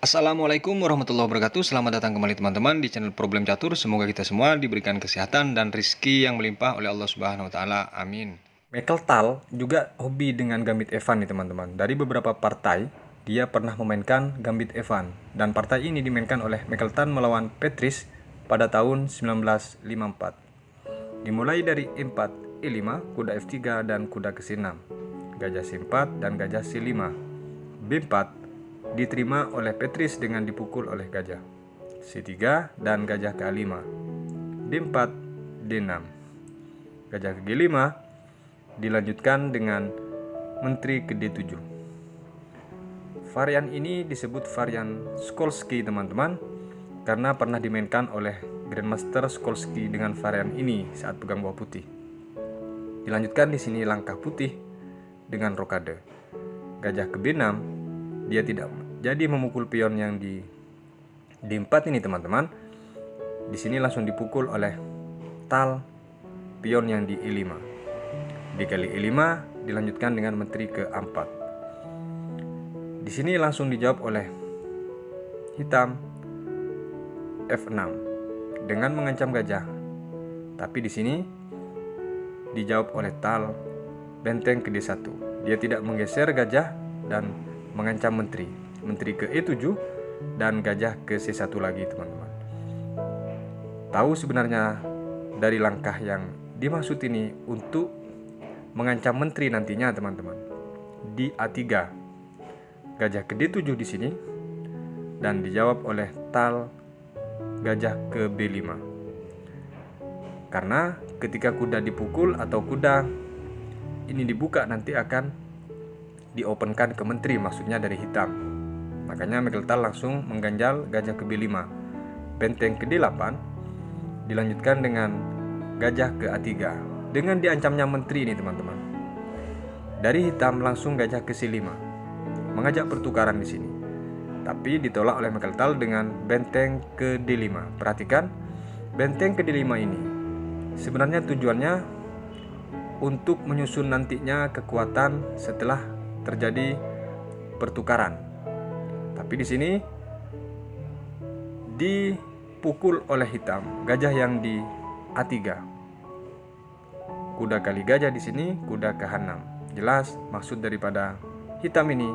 Assalamualaikum warahmatullahi wabarakatuh. Selamat datang kembali teman-teman di channel Problem Catur. Semoga kita semua diberikan kesehatan dan rizki yang melimpah oleh Allah Subhanahu wa taala. Amin. Michael Tal juga hobi dengan gambit Evan nih teman-teman. Dari beberapa partai dia pernah memainkan gambit Evan, dan partai ini dimainkan oleh Michael Tal melawan Petrus pada tahun 1954. Dimulai dari E4, E5, kuda F3 dan kuda ke C6, gajah C4 dan gajah C5. B4 diterima oleh Petrus dengan dipukul oleh gajah. C3 dan gajah ke A5. D4, D6. Gajah ke G5 dilanjutkan dengan menteri ke D7. Varian ini disebut varian Skolski teman-teman, karena pernah dimainkan oleh Grandmaster Skolski dengan varian ini saat pegang buah putih. Dilanjutkan di sini langkah putih dengan rokade. Gajah ke B6, dia tidak jadi memukul pion yang di D4 ini teman-teman. Di sini langsung dipukul oleh Tal pion yang di E5. Dikali E5 dilanjutkan dengan menteri ke A4. Di sini langsung dijawab oleh hitam F6 dengan mengancam gajah. Tapi di sini dijawab oleh Tal benteng ke D1. Dia tidak menggeser gajah dan mengancam menteri ke E7 dan gajah ke C1 lagi teman-teman. Tahu sebenarnya dari langkah yang dimaksud ini untuk mengancam menteri nantinya teman-teman. Di A3 gajah ke D7 di sini, dan dijawab oleh Tal gajah ke B5. Karena ketika kuda dipukul atau kuda ini dibuka nanti akan diopenkan ke menteri, maksudnya dari hitam. Makanya Michael Tal langsung mengganjal gajah ke B5, benteng ke D8, dilanjutkan dengan gajah ke A3 dengan diancamnya menteri ini teman-teman. Dari hitam langsung gajah ke C5, mengajak pertukaran di sini. Tapi ditolak oleh Michael Tal dengan benteng ke D5. Perhatikan, benteng ke D5 ini sebenarnya tujuannya untuk menyusun nantinya kekuatan setelah terjadi pertukaran. Tapi di sini dipukul oleh hitam gajah yang di A3. Kuda kali gajah di sini, kuda ke H6. Jelas maksud daripada hitam ini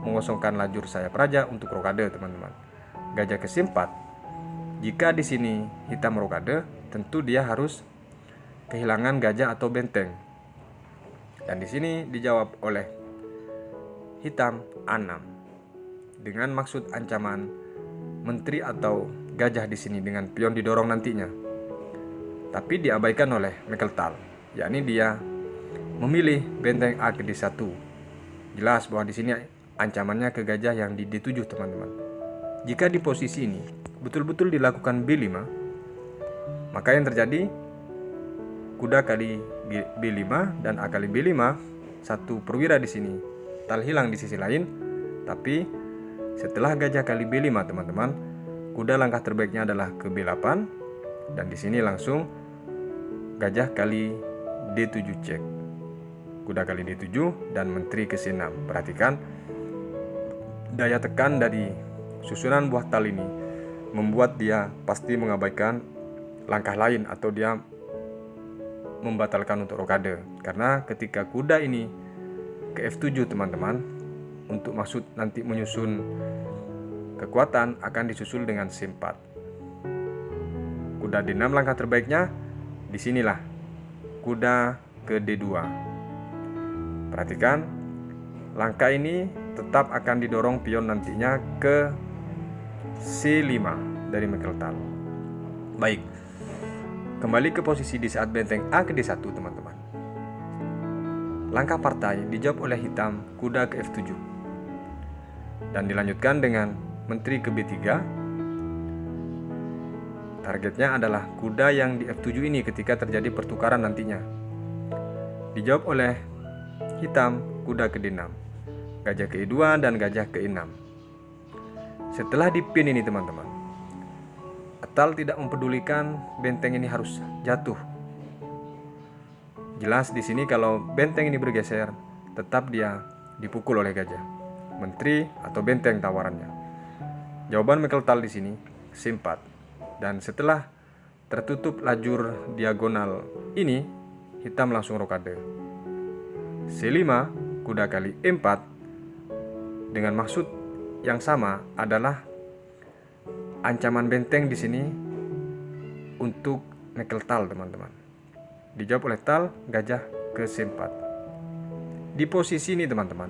mengosongkan lajur sayap raja untuk rokade teman-teman. Gajah ke C4. Jika di sini hitam rokade, tentu dia harus kehilangan gajah atau benteng. Dan di sini dijawab oleh hitam A6 dengan maksud ancaman menteri atau gajah di sini dengan pion didorong nantinya. Tapi diabaikan oleh Michael Tal, yakni dia memilih benteng A ke D1. Jelas bahwa di sini ancamannya ke gajah yang di D7 teman-teman. Jika di posisi ini betul-betul dilakukan B5, maka yang terjadi kuda kali B5 dan A kali B5, satu perwira di sini. Tal hilang di sisi lain. Tapi setelah gajah kali B5 teman-teman, kuda langkah terbaiknya adalah ke B8, dan di sini langsung gajah kali D7 cek. Kuda kali D7 dan menteri ke C6. Perhatikan daya tekan dari susunan buah tal ini membuat dia pasti mengabaikan langkah lain atau dia membatalkan untuk rokade. Karena ketika kuda ini ke F7 teman-teman, untuk maksud nanti menyusun kekuatan akan disusul dengan C4. Kuda D6 langkah terbaiknya disinilah, kuda ke D2. Perhatikan langkah ini tetap akan didorong pion nantinya ke C5 dari Michael Tal. Baik, kembali ke posisi di saat benteng A ke D1 teman-teman. Langkah partai dijawab oleh hitam kuda ke F7 dan dilanjutkan dengan menteri ke B3. Targetnya adalah kuda yang di F7 ini ketika terjadi pertukaran nantinya. Dijawab oleh hitam kuda ke D6, gajah ke E2 dan gajah ke E6. Setelah dipin ini teman-teman, Tal tidak mempedulikan benteng ini harus jatuh. Jelas di sini kalau benteng ini bergeser, tetap dia dipukul oleh gajah, menteri atau benteng tawarannya. Jawaban Mekeltal di sini C4. Dan setelah tertutup lajur diagonal ini, hitam langsung rokade. C5 kuda kali E4 dengan maksud yang sama adalah ancaman benteng di sini untuk Mekeltal, teman-teman. Dijawab oleh Tal, gajah ke C4. Di posisi ini, teman-teman,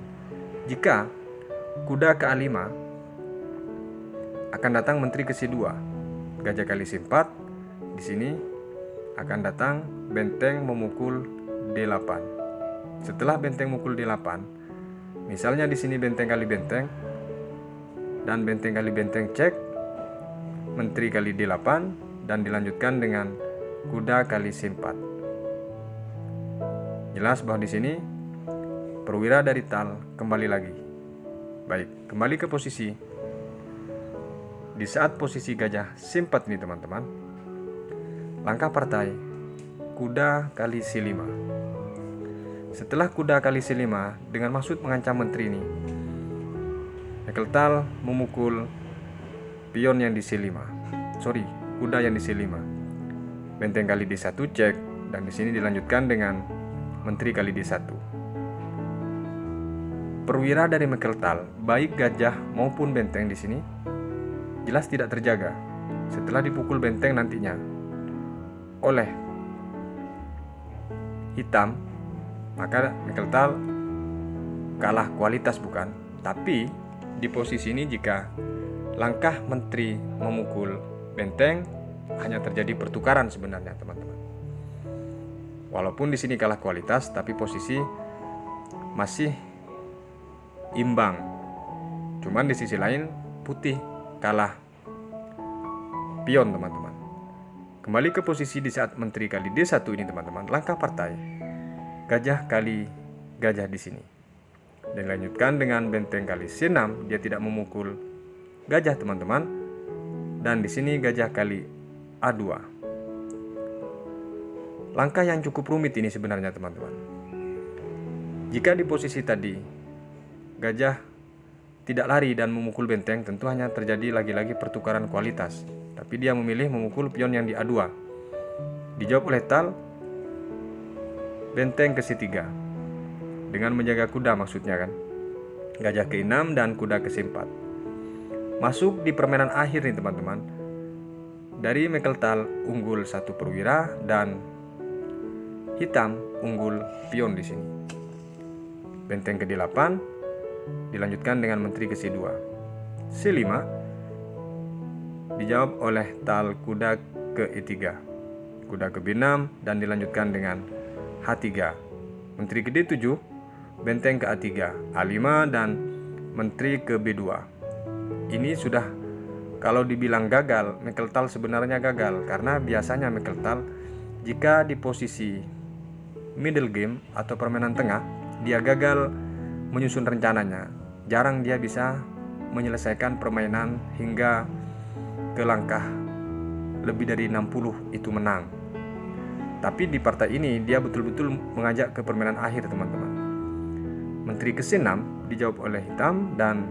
jika kuda ke A5 akan datang menteri ke C2, gajah kali C4. Di sini akan datang benteng memukul D8. Setelah benteng memukul D8, misalnya di sini benteng kali benteng dan benteng kali benteng cek, menteri kali D8 dan dilanjutkan dengan kuda kali C4. Jelas bahwa di sini perwira dari Tal kembali lagi. Baik, kembali ke posisi. Di saat posisi gajah C4 ini, teman-teman, langkah partai kuda kali C5. Setelah kuda kali C5 dengan maksud mengancam menteri ini, Mekeltal memukul pion yang di C5. Kuda yang di C5. Benteng kali D1 cek, dan di sini dilanjutkan dengan menteri kali D1. Perwira dari Mekeltal, baik gajah maupun benteng di sini jelas tidak terjaga setelah dipukul benteng nantinya oleh hitam, maka Mekeltal kalah kualitas, bukan? Tapi di posisi ini jika langkah menteri memukul benteng, hanya terjadi pertukaran sebenarnya, teman-teman. Walaupun di sini kalah kualitas, tapi posisi masih imbang. Cuman di sisi lain putih kalah pion, teman-teman. Kembali ke posisi di saat menteri kali D1 ini, teman-teman. Langkah partai gajah kali gajah di sini. Dan dilanjutkan dengan benteng kali C6, dia tidak memukul gajah, teman-teman. Dan di sini gajah kali A2. Langkah yang cukup rumit ini sebenarnya, teman-teman. Jika di posisi tadi gajah tidak lari dan memukul benteng, tentu hanya terjadi lagi-lagi pertukaran kualitas. Tapi dia memilih memukul pion yang di A2. Dijawab oleh Tal, benteng ke C3. Dengan menjaga kuda, maksudnya kan. Gajah ke E6 dan kuda ke C4. Masuk di permainan akhir nih, teman-teman. Dari Mekeltal unggul satu perwira dan hitam unggul pion di sini. Benteng ke D8 dilanjutkan dengan menteri ke C2. C5 dijawab oleh Tal, kuda ke E3, kuda ke B6 dan dilanjutkan dengan H3. Menteri ke D7, benteng ke A3, A5 dan menteri ke B2. Ini sudah, kalau dibilang gagal, Mekeltal sebenarnya gagal, karena biasanya Mekeltal jika di posisi middle game atau permainan tengah, dia gagal menyusun rencananya. Jarang dia bisa menyelesaikan permainan hingga ke langkah lebih dari 60 itu menang. Tapi di partai ini dia betul-betul mengajak ke permainan akhir, teman-teman. Menteri ke C6 dijawab oleh hitam dan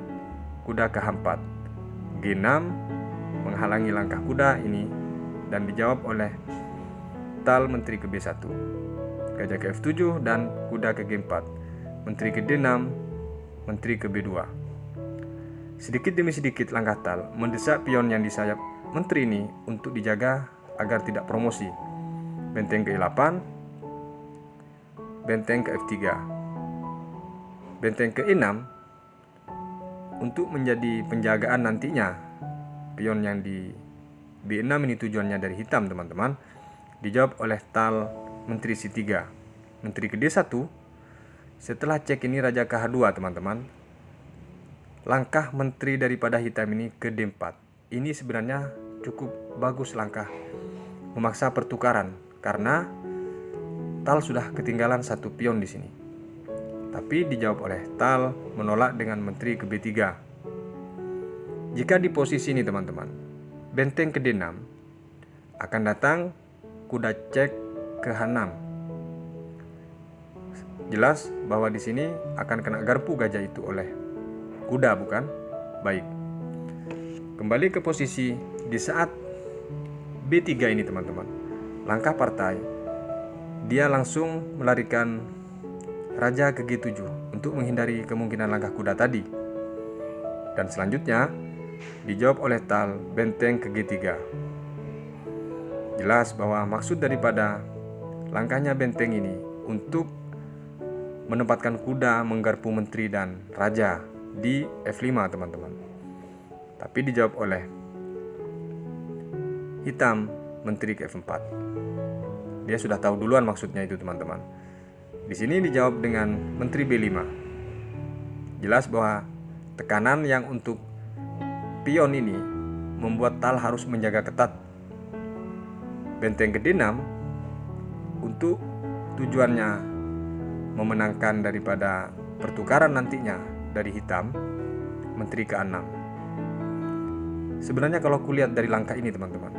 kuda ke H4. G6 menghalangi langkah kuda ini dan dijawab oleh Tal, menteri ke B1. Gajah ke F7 dan kuda ke G4. Menteri ke D6, menteri ke B2. Sedikit demi sedikit langkah Tal mendesak pion yang di sayap menteri ini untuk dijaga agar tidak promosi. Benteng ke E8, benteng ke F3, benteng ke E6 untuk menjadi penjagaan nantinya. Pion yang di B6 ini tujuannya dari hitam, teman-teman. Dijawab oleh Tal, menteri C3. Menteri ke D1. Setelah cek ini raja ke H2, teman-teman. Langkah menteri daripada hitam ini ke D4. Ini sebenarnya cukup bagus langkah memaksa pertukaran, karena Tal sudah ketinggalan satu pion di sini. Tapi dijawab oleh Tal menolak dengan menteri ke B3. Jika di posisi ini, teman-teman, benteng ke D6 akan datang kuda cek ke H6. Jelas bahwa di sini akan kena garpu gajah itu oleh kuda, bukan? Baik. Kembali ke posisi di saat B3 ini teman-teman. Langkah partai, dia langsung melarikan raja ke G7 untuk menghindari kemungkinan langkah kuda tadi. Dan selanjutnya dijawab oleh Tal benteng ke G3. Jelas bahwa maksud daripada langkahnya benteng ini untuk menempatkan kuda menggarpu menteri dan raja di F5 teman-teman. Tapi dijawab oleh hitam menteri ke F4. Dia sudah tahu duluan maksudnya itu teman-teman. Di sini dijawab dengan menteri B5. Jelas bahwa tekanan yang untuk pion ini membuat Tal harus menjaga ketat benteng ke D6 untuk tujuannya memenangkan daripada pertukaran nantinya dari hitam menteri ke 6. Sebenarnya kalau kulihat dari langkah ini teman-teman,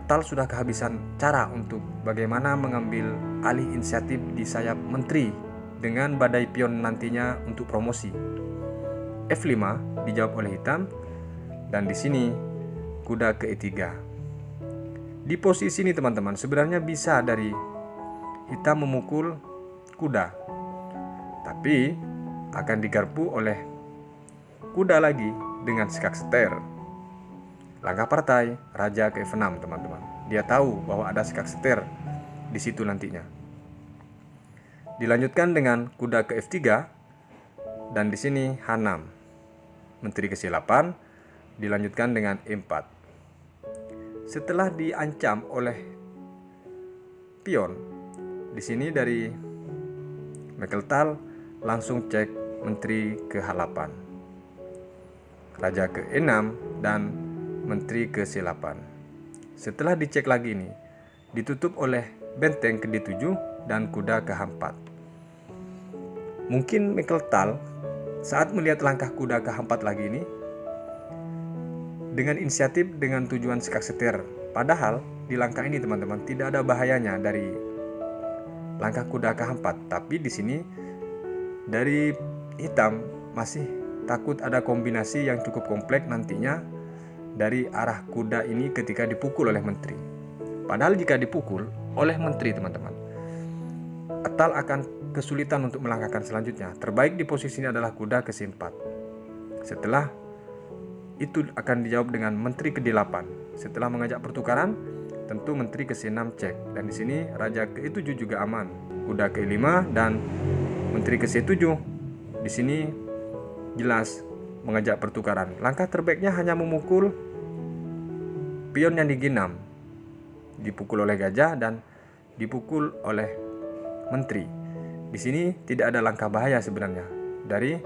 Tal sudah kehabisan cara untuk bagaimana mengambil alih inisiatif di sayap menteri dengan badai pion nantinya untuk promosi. F5 dijawab oleh hitam, dan di sini kuda ke E3. Di posisi ini teman-teman, sebenarnya bisa dari hitam memukul kuda, tapi akan digarpu oleh kuda lagi dengan skak seter. Langkah partai, raja ke F6 teman-teman. Dia tahu bahwa ada skak seter di situ nantinya. Dilanjutkan dengan kuda ke F3, dan di sini H6 menteri ke C8, dilanjutkan dengan E4. Setelah diancam oleh pion, di sini dari Michael Tal langsung cek menteri ke H8, raja ke E6, dan menteri ke C8. Setelah dicek lagi ini, ditutup oleh benteng ke D7 dan kuda ke H4. Mungkin Michael Tal saat melihat langkah kuda ke H4 lagi ini dengan inisiatif dengan tujuan skak seter. Padahal di langkah ini teman-teman tidak ada bahayanya dari langkah kuda ke H4, tapi di sini dari hitam masih takut ada kombinasi yang cukup kompleks nantinya dari arah kuda ini ketika dipukul oleh menteri. Padahal jika dipukul oleh menteri teman-teman, Tal akan kesulitan untuk melangkahkan selanjutnya. Terbaik di posisi ini adalah kuda ke C4. Setelah itu akan dijawab dengan menteri ke D8. Setelah mengajak pertukaran, tentu menteri ke C6 cek. Dan di sini raja ke E7 juga aman. Kuda ke E5 dan menteri ke C7. Di sini jelas mengajak pertukaran. Langkah terbaiknya hanya memukul pion yang di G6. Dipukul oleh gajah dan dipukul oleh menteri. Di sini tidak ada langkah bahaya sebenarnya dari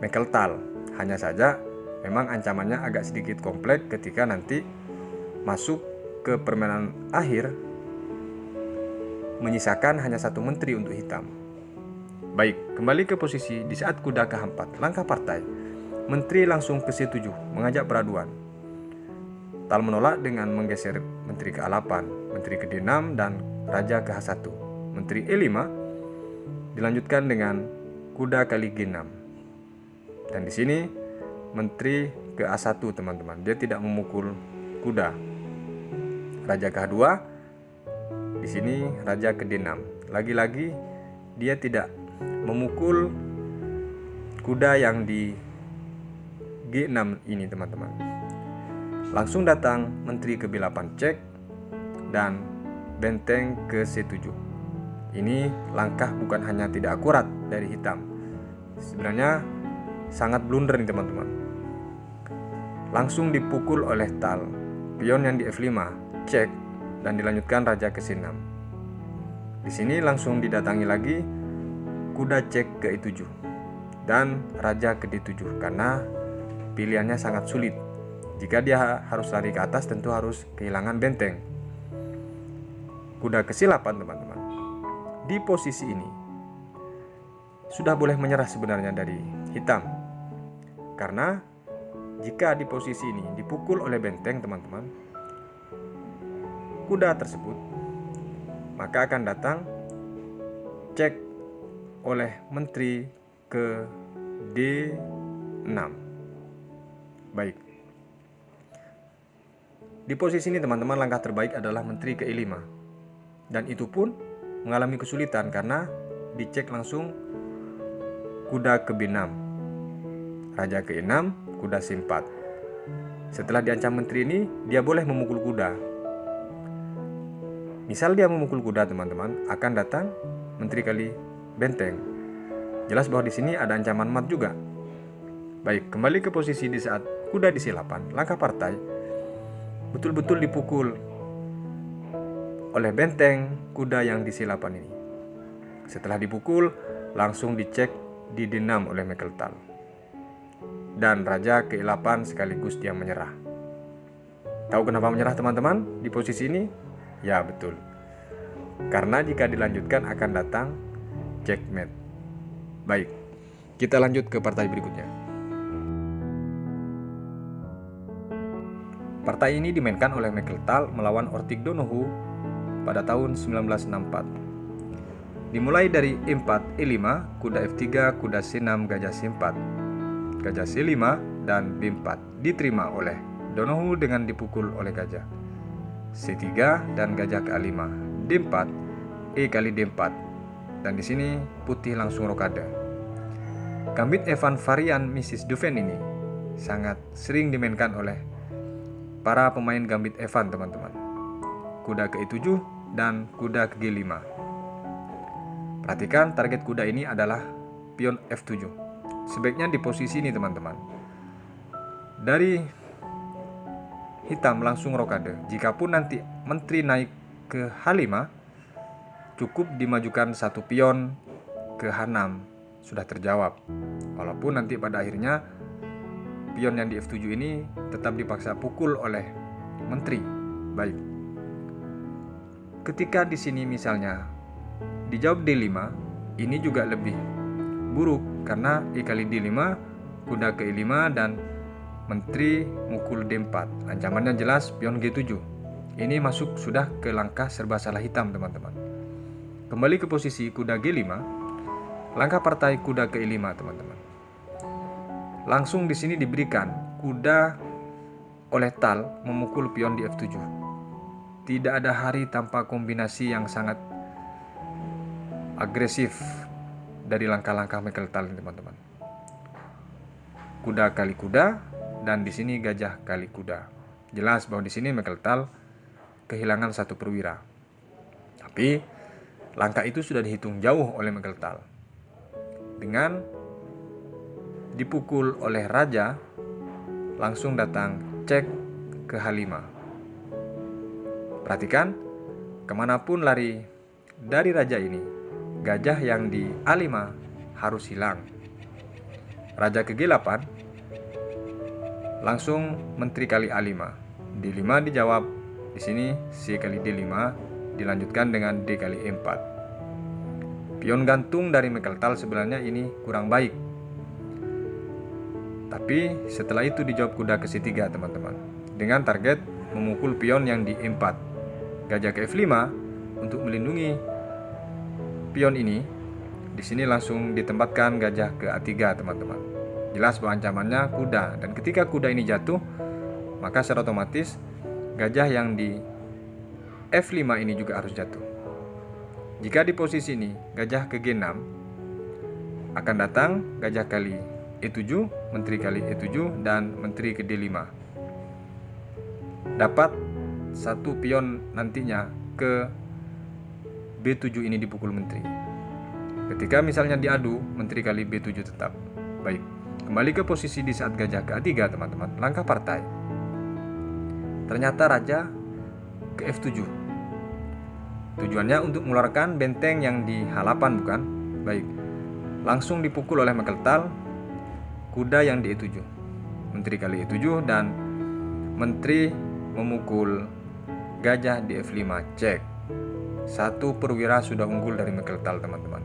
Michael Tal. Hanya saja memang ancamannya agak sedikit kompleks ketika nanti masuk ke permainan akhir, menyisakan hanya satu menteri untuk hitam. Baik, kembali ke posisi di saat kuda ke H4. Langkah partai, menteri langsung ke C7 mengajak peraduan. Tal menolak dengan menggeser menteri ke A8, menteri ke D6 dan raja ke H1. Menteri E5 dilanjutkan dengan kuda kali G6. Dan di sini menteri ke A1 teman-teman. Dia tidak memukul kuda. Raja ke H2. Di sini raja ke D6. Lagi-lagi dia tidak memukul kuda yang di G6 ini teman-teman. Langsung datang menteri ke B8 cek dan benteng ke C7. Ini langkah bukan hanya tidak akurat dari hitam, sebenarnya sangat blunder nih teman-teman. Langsung dipukul oleh Tal pion yang di F5 cek dan dilanjutkan raja ke C6. Di sini langsung didatangi lagi kuda cek ke E7 dan raja ke D7 karena pilihannya sangat sulit. Jika dia harus lari ke atas tentu harus kehilangan benteng. Kuda ke C8 teman-teman. Di posisi ini sudah boleh menyerah sebenarnya dari hitam, karena jika di posisi ini dipukul oleh benteng teman-teman, kuda tersebut maka akan datang cek oleh menteri ke D6. Baik. Di posisi ini teman-teman, langkah terbaik adalah menteri ke E5. Dan itu pun mengalami kesulitan karena dicek langsung kuda ke B6, raja ke E6, kuda C4. Setelah diancam menteri ini, dia boleh memukul kuda. Misal dia memukul kuda teman-teman, akan datang menteri kali benteng. Jelas bahwa di sini ada ancaman mat juga. Baik, kembali ke posisi di saat kuda di C8, langkah partai betul-betul dipukul oleh benteng kuda yang di C8 ini. Setelah dipukul, langsung dicek di D6 oleh Mekeltal. Dan raja ke E8 sekaligus dia menyerah. Tahu kenapa menyerah teman-teman di posisi ini? Ya betul. Karena jika dilanjutkan akan datang checkmate. Baik, kita lanjut ke partai berikutnya. Partai ini dimainkan oleh Mekeltal melawan Ortik Donohu pada tahun 1964. Dimulai dari E4, E5, kuda F3, kuda C6, gajah C4, gajah C5, dan B4 diterima oleh Donohu dengan dipukul oleh gajah. C3 dan gajah ke A5, D4, E kali D4, dan di sini putih langsung rokade. Gambit Evan varian Mrs. Duven ini sangat sering dimainkan oleh para pemain gambit Evan teman-teman. Kuda ke E7 dan kuda ke G5. Perhatikan target kuda ini adalah pion F7. Sebaiknya di posisi ini teman-teman. Dari hitam langsung rokade. Jikapun nanti menteri naik ke H5, cukup dimajukan satu pion ke H6, sudah terjawab. Walaupun nanti pada akhirnya pion yang di F7 ini tetap dipaksa pukul oleh menteri. Baik. Ketika di sini misalnya dijawab D5, ini juga lebih buruk karena E kali D5, kuda ke E5 dan menteri mukul D4. Ancamannya jelas pion G7. Ini masuk sudah ke langkah serba salah hitam teman-teman. Kembali ke posisi kuda G5, langkah partai kuda ke E5 teman-teman. Langsung di sini diberikan kuda oleh Tal memukul pion di F7. Tidak ada hari tanpa kombinasi yang sangat agresif dari langkah-langkah Mekeltal teman-teman. Kuda kali kuda dan di sini gajah kali kuda. Jelas bahwa di sini Mekeltal kehilangan satu perwira. Tapi langkah itu sudah dihitung jauh oleh Mekeltal. Dengan dipukul oleh raja, langsung datang cek ke H5. Perhatikan, kemanapun lari dari raja ini, gajah yang di A5 harus hilang. Raja ke G8, langsung menteri kali A5. D5 dijawab, di sini C kali D5 dilanjutkan dengan D kali E4. Pion gantung dari Mekeltal sebenarnya ini kurang baik. Tapi setelah itu dijawab kuda ke C3 teman-teman, dengan target memukul pion yang di E4. Gajah ke F5 untuk melindungi pion ini. Di sini langsung ditempatkan gajah ke A3 teman-teman. Jelas bahwa ancamannya kuda, dan ketika kuda ini jatuh, maka secara otomatis gajah yang di F5 ini juga harus jatuh. Jika di posisi ini gajah ke G6, akan datang gajah kali E7, menteri kali E7, dan menteri ke D5. Dapat satu pion nantinya ke B7 ini dipukul menteri. Ketika misalnya diadu, menteri kali B7 tetap. Baik, kembali ke posisi di saat gajah ke A3 teman-teman. Langkah partai. Ternyata raja ke F7. Tujuannya untuk mengeluarkan benteng yang di H8 bukan? Baik, langsung dipukul oleh Mekeltal kuda yang di E7, menteri kali E7, dan menteri memukul gajah di F5, cek. Satu perwira sudah unggul dari Mekeltal teman-teman.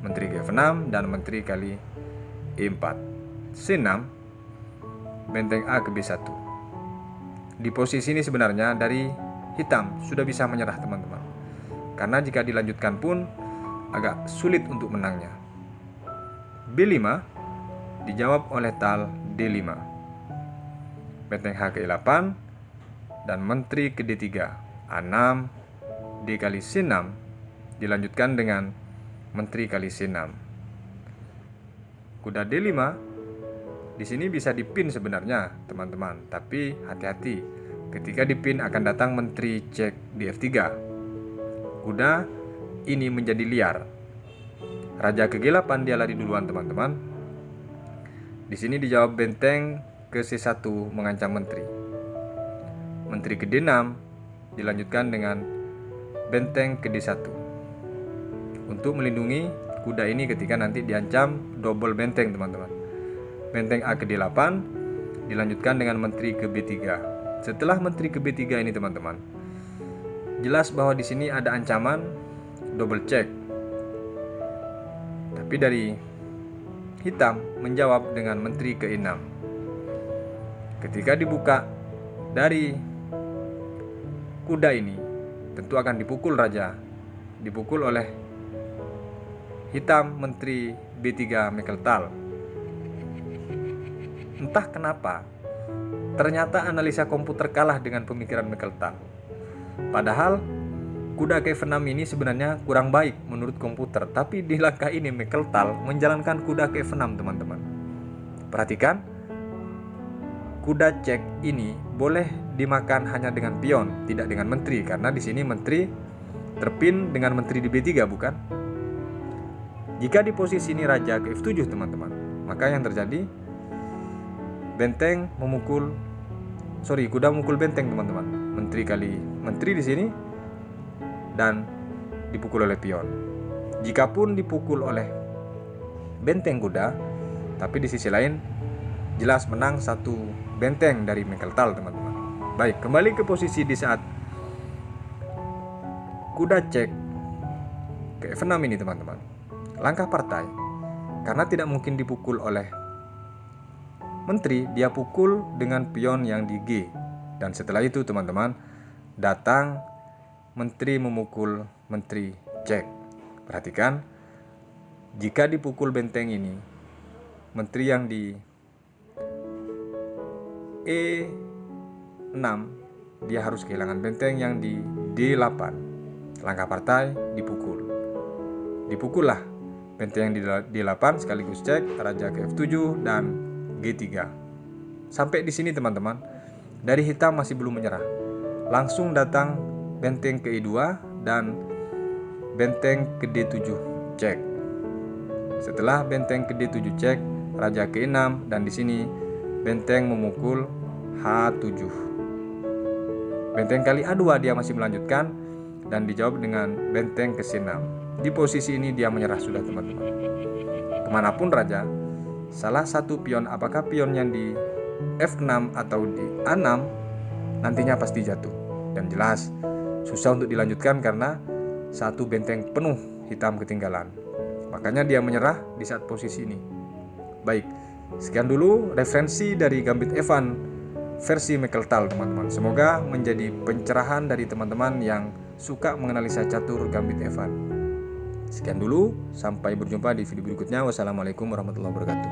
Menteri ke F6 dan menteri kali E4. C6, benteng A ke B1. Di posisi ini sebenarnya dari hitam sudah bisa menyerah teman-teman, karena jika dilanjutkan pun agak sulit untuk menangnya. B5 dijawab oleh Tal D5. benteng H ke E8, dan menteri ke D3. A6, D kali C6, dilanjutkan dengan menteri kali C6. Kuda D5, di sini bisa dipin sebenarnya teman-teman, tapi hati-hati, ketika dipin akan datang menteri cek di F3. Kuda ini menjadi liar. Raja ke G8 dia lari duluan teman-teman. Di sini dijawab benteng ke C1 mengancam menteri. Menteri ke D6 dilanjutkan dengan benteng ke D1 untuk melindungi kuda ini ketika nanti diancam double benteng teman-teman. Benteng A ke D8 dilanjutkan dengan menteri ke B3. Setelah menteri ke B3 ini teman-teman, jelas bahwa di sini ada ancaman double check. Tapi dari hitam menjawab dengan menteri ke E6. Ketika dibuka dari kuda ini, tentu akan dipukul raja. Dipukul oleh hitam menteri B3 Mekeltal. Entah kenapa, ternyata analisa komputer kalah dengan pemikiran Mekeltal. Padahal kuda ke F6 ini sebenarnya kurang baik menurut komputer, tapi di langkah ini Mekeltal menjalankan kuda ke F6 teman-teman. Perhatikan, kuda cek ini boleh dimakan hanya dengan pion, tidak dengan menteri, karena di sini menteri terpin dengan menteri di B3 bukan? Jika di posisi ini raja ke F7 teman-teman, maka yang terjadi kuda memukul benteng teman-teman. Menteri kali menteri di sini dan dipukul oleh pion. Jikapun dipukul oleh benteng kuda, tapi di sisi lain jelas menang satu benteng dari Mekeltal teman-teman. Baik, kembali ke posisi di saat kuda cek ke F6 ini teman-teman. Langkah partai, karena tidak mungkin dipukul oleh menteri, dia pukul dengan pion yang di G. Dan setelah itu teman-teman, datang menteri memukul menteri cek. Perhatikan, jika dipukul benteng ini, menteri yang di E6, dia harus kehilangan benteng yang di D8. Langkah partai, dipukullah benteng yang di D8 sekaligus cek, raja ke F7 dan G3. Sampai di sini teman-teman, dari hitam masih belum menyerah. Langsung datang benteng ke E2 dan benteng ke D7 cek. Setelah benteng ke D7 cek, raja ke E6 dan di sini benteng memukul H7. Benteng kali A2 dia masih melanjutkan dan dijawab dengan benteng ke C6. Di posisi ini dia menyerah sudah teman-teman. Kemanapun raja, salah satu pion, apakah pion yang di F6 atau di A6, nantinya pasti jatuh. Dan jelas susah untuk dilanjutkan karena satu benteng penuh hitam ketinggalan. Makanya dia menyerah di saat posisi ini. Baik, sekian dulu referensi dari Gambit Evan versi Mekeltal teman-teman. Semoga menjadi pencerahan dari teman-teman yang suka menganalisa catur Gambit Evan. Sekian dulu, sampai berjumpa di video berikutnya. Wassalamualaikum warahmatullahi wabarakatuh.